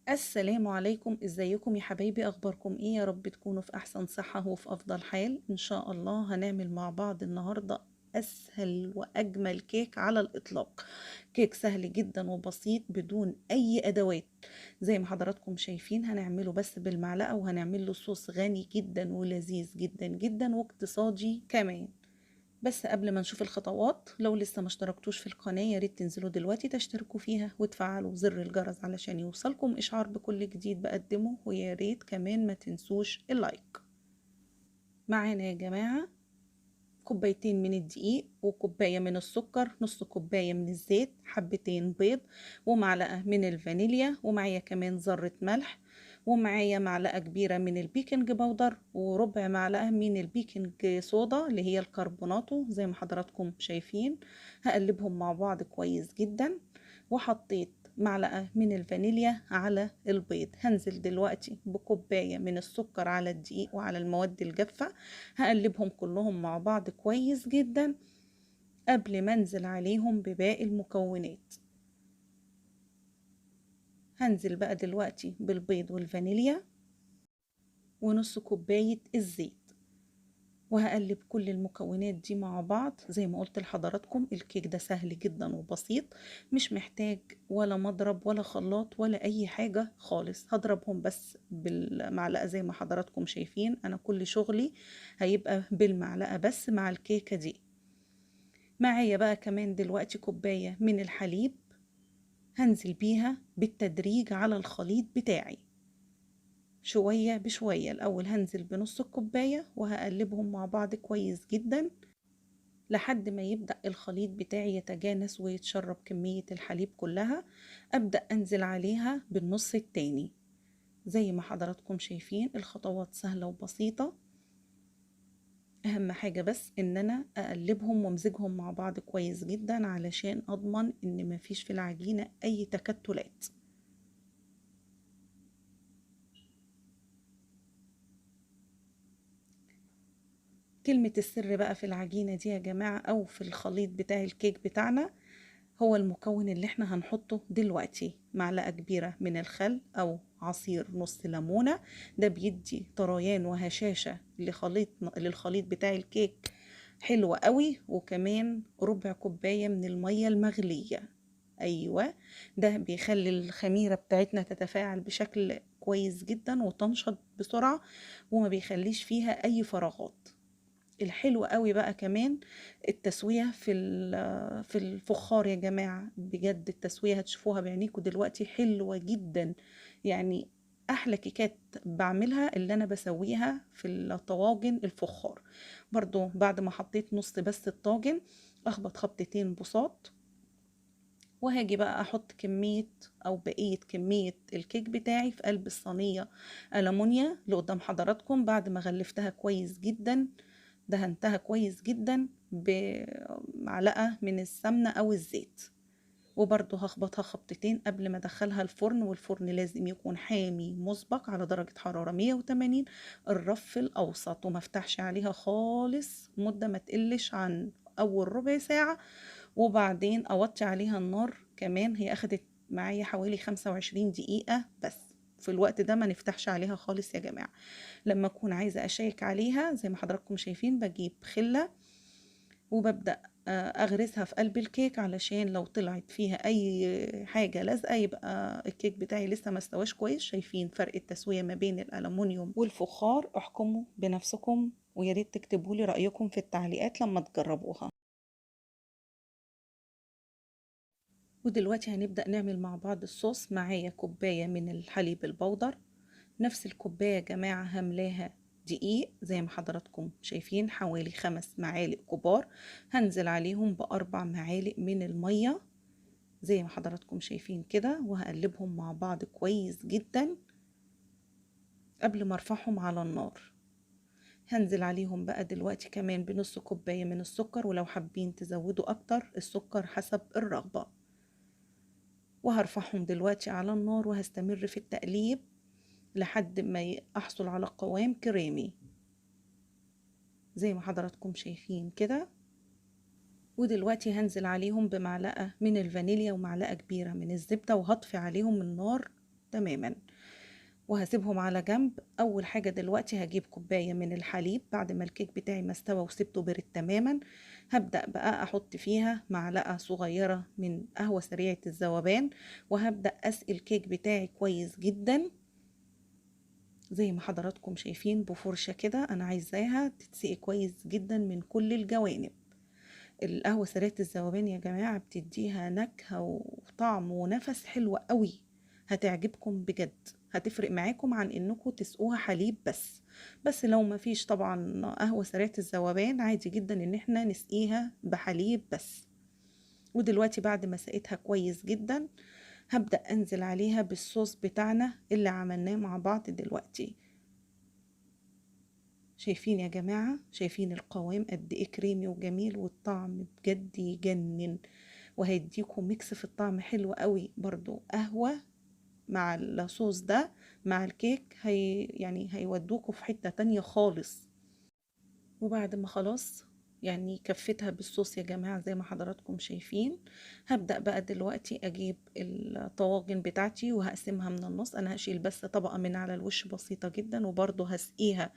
السلام عليكم، ازيكم يا حبايبي؟ اخباركم ايه؟ يا رب تكونوا في احسن صحة وفي افضل حال ان شاء الله. هنعمل مع بعض النهاردة اسهل واجمل كيك على الاطلاق. كيك سهل جدا وبسيط بدون اي ادوات. زي ما حضراتكم شايفين هنعمله بس بالمعلقة، وهنعمل له صوص غني جدا ولذيذ جدا جدا واقتصادي كمان. بس قبل ما نشوف الخطوات، لو لسه ما اشتركتوش في القناة يا ريت تنزلوا دلوقتي تشتركوا فيها وتفعلوا زر الجرس علشان يوصلكم اشعار بكل جديد بقدمه، ويا ريت كمان ما تنسوش اللايك. معانا يا جماعة كوبايتين من الدقيق، وكوباية من السكر، نص كوباية من الزيت، حبتين بيض، ومعلقة من الفانيليا، ومعايا كمان ذرة ملح، ومعايا معلقة كبيرة من البيكنج باودر، وربع معلقة من البيكنج صودا اللي هي الكربوناتو زي ما حضراتكم شايفين. هقلبهم مع بعض كويس جدا، وحطيت معلقة من الفانيليا على البيض. هنزل دلوقتي بكوباية من السكر على الدقيق وعلى المواد الجافة. هقلبهم كلهم مع بعض كويس جدا قبل ما انزل عليهم بباقي المكونات. هنزل بقى دلوقتي بالبيض والفانيليا ونص كوباية الزيت، وهقلب كل المكونات دي مع بعض. زي ما قلت لحضراتكم الكيك ده سهل جدا وبسيط، مش محتاج ولا مضرب ولا خلاط ولا اي حاجة خالص. هضربهم بس بالمعلقة زي ما حضراتكم شايفين. انا كل شغلي هيبقى بالمعلقة بس مع الكيكة دي. معايا بقى كمان دلوقتي كوباية من الحليب، هنزل بيها بالتدريج على الخليط بتاعي شوية بشوية. الأول هنزل بنص الكوباية وهقلبهم مع بعض كويس جدا لحد ما يبدأ الخليط بتاعي يتجانس ويتشرب كمية الحليب كلها. أبدأ أنزل عليها بالنص التاني. زي ما حضراتكم شايفين الخطوات سهلة وبسيطة. اهم حاجة بس ان انا اقلبهم وامزجهم مع بعض كويس جدا علشان اضمن ان مفيش في العجينة اي تكتلات. كلمة السر بقى في العجينة دي يا جماعة او في الخليط بتاع الكيك بتاعنا هو المكون اللي احنا هنحطه دلوقتي. معلقة كبيرة من الخل او عصير نص ليمونة، ده بيدي طريان وهشاشة للخليط بتاع الكيك حلوة قوي. وكمان ربع كوباية من المية المغلية. ايوه، ده بيخلي الخميرة بتاعتنا تتفاعل بشكل كويس جدا وتنشط بسرعة، وما بيخليش فيها اي فراغات. الحلو قوي بقى كمان التسوية في الفخار يا جماعة. بجد التسوية هتشوفوها بعينيكوا دلوقتي حلوة جدا. يعني احلى كيكات بعملها اللي انا بسويها في الطواجن الفخار. برضو بعد ما حطيت نص بس الطاجن اخبط خبطتين بساط، وهاجي بقى احط كمية او بقية كمية الكيك بتاعي في قلب الصينية ألمونيا اللي قدام حضراتكم. بعد ما غلفتها كويس جدا دهنتها كويس جدا بمعلقة من السمنة او الزيت، وبرضه هخبطها خبطتين قبل ما ادخلها الفرن. والفرن لازم يكون حامي مسبق على درجة حرارة 180، الرف الاوسط، وما افتحش عليها خالص مدة ما تقلش عن اول ربع ساعة. وبعدين اوطي عليها النار كمان. هي اخدت معايا حوالي 25 دقيقة بس. في الوقت ده ما نفتحش عليها خالص يا جماعة. لما اكون عايزة اشيك عليها زي ما حضراتكم شايفين بجيب خلة وببدأ اغرزها في قلب الكيك علشان لو طلعت فيها اي حاجة لازقة يبقى الكيك بتاعي لسه ما استواش كويس. شايفين فرق التسوية ما بين الألمونيوم والفخار؟ احكموا بنفسكم، ويا ريت تكتبوا لي رأيكم في التعليقات لما تجربوها. ودلوقتي هنبدأ نعمل مع بعض الصوص. معايا كوباية من الحليب البودر، نفس الكوباية يا جماعة هملاها دقيق زي ما حضراتكم شايفين حوالي 5 معالق كبار. هنزل عليهم ب4 معالق من المية زي ما حضراتكم شايفين كده، وهقلبهم مع بعض كويس جدا قبل ما ارفعهم على النار. هنزل عليهم بقى دلوقتي كمان بنص كوباية من السكر، ولو حابين تزودوا اكتر السكر حسب الرغبة. وهرفعهم دلوقتي على النار وهستمر في التقليب لحد ما احصل على قوام كريمي زي ما حضراتكم شايفين كده. ودلوقتي هنزل عليهم بمعلقة من الفانيليا ومعلقة كبيرة من الزبدة، وهطفي عليهم النار تماما، وهسيبهم على جنب. اول حاجة دلوقتي هجيب كوباية من الحليب بعد ما الكيك بتاعي ما استوى وسبته برد تماما. هبدأ بقى احط فيها معلقة صغيرة من قهوة سريعة الذوبان، وهبدأ اسقي الكيك بتاعي كويس جدا زي ما حضراتكم شايفين بفرشة كده. انا عايزاها تتسقي كويس جدا من كل الجوانب. القهوة سريعة الذوبان يا جماعة بتديها نكهة وطعم ونفس حلو قوي، هتعجبكم بجد، هتفرق معاكم عن انكم تسقوها حليب بس لو ما فيش طبعا قهوة سريعة الذوبان عادي جدا ان احنا نسقيها بحليب بس. ودلوقتي بعد ما سقيتها كويس جدا هبدأ انزل عليها بالصوص بتاعنا اللي عملناه مع بعض دلوقتي. شايفين يا جماعة، شايفين القوام قد ايه كريمي وجميل، والطعم بجد يجنن، وهيديكم ميكس في الطعم حلو قوي. برضو قهوة مع الصوص ده مع الكيك يعني هيودوكوا في حتة تانية خالص. وبعد ما خلاص يعني كفتها بالصوص يا جماعة زي ما حضراتكم شايفين، هبدأ بقى دلوقتي أجيب الطواجن بتاعتي وهقسمها من النص. أنا هشيل بس طبقة من على الوش بسيطة جدا، وبرضه هسقيها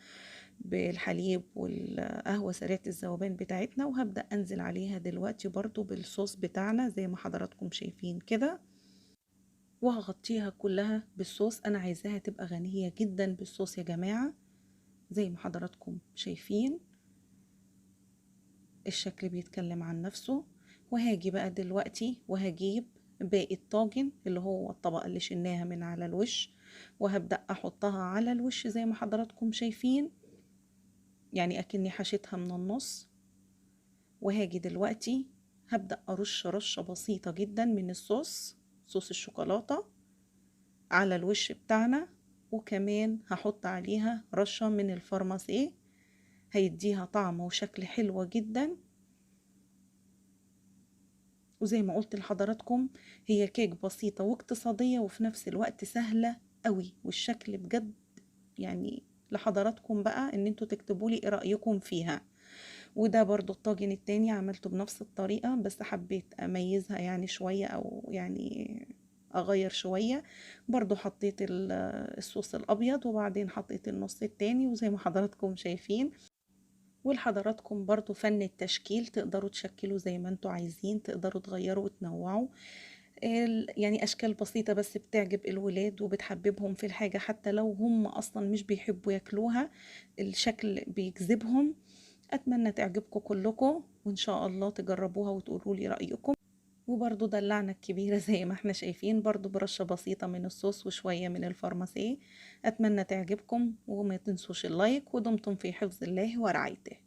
بالحليب والقهوة سريعة الذوبان بتاعتنا، وهبدأ أنزل عليها دلوقتي برضه بالصوص بتاعنا زي ما حضراتكم شايفين كده، وهغطيها كلها بالصوص. أنا عايزاها تبقى غنية جدا بالصوص يا جماعة زي ما حضراتكم شايفين. الشكل بيتكلم عن نفسه. وهاجي بقى دلوقتي وهجيب باقي الطاجن اللي هو الطبقة اللي شلناها من على الوش، وهبدأ أحطها على الوش زي ما حضراتكم شايفين، يعني أكني حشيتها من النص. وهاجي دلوقتي هبدأ أرش رشة بسيطة جدا من صوص الشوكولاتة على الوش بتاعنا، وكمان هحط عليها رشة من الفرماسيه، هيديها طعم وشكل حلوة جدا. وزي ما قلت لحضراتكم هي كيك بسيطة واقتصادية وفي نفس الوقت سهلة قوي، والشكل بجد يعني لحضراتكم بقى ان انتوا تكتبوا لي ايه رأيكم فيها. وده برضو الطاجن التاني عملته بنفس الطريقة، بس حبيت اميزها يعني شوية او يعني اغير شوية. برضو حطيت الصوص الابيض وبعدين حطيت النص التاني وزي ما حضراتكم شايفين. ولحضراتكم برضو فن التشكيل، تقدروا تشكلوا زي ما انتوا عايزين، تقدروا تغيروا وتنوعوا. يعني اشكال بسيطة بس بتعجب الولاد وبتحببهم في الحاجة حتى لو هم اصلا مش بيحبوا ياكلوها، الشكل بيجذبهم. اتمنى تعجبكم كلكم، وان شاء الله تجربوها وتقولوا لي رأيكم. وبرضو دلعنا الكبيرة زي ما احنا شايفين برضو برشة بسيطة من الصوص وشوية من الفرماسيه. اتمنى تعجبكم وما تنسوش اللايك، ودمتم في حفظ الله ورعايته.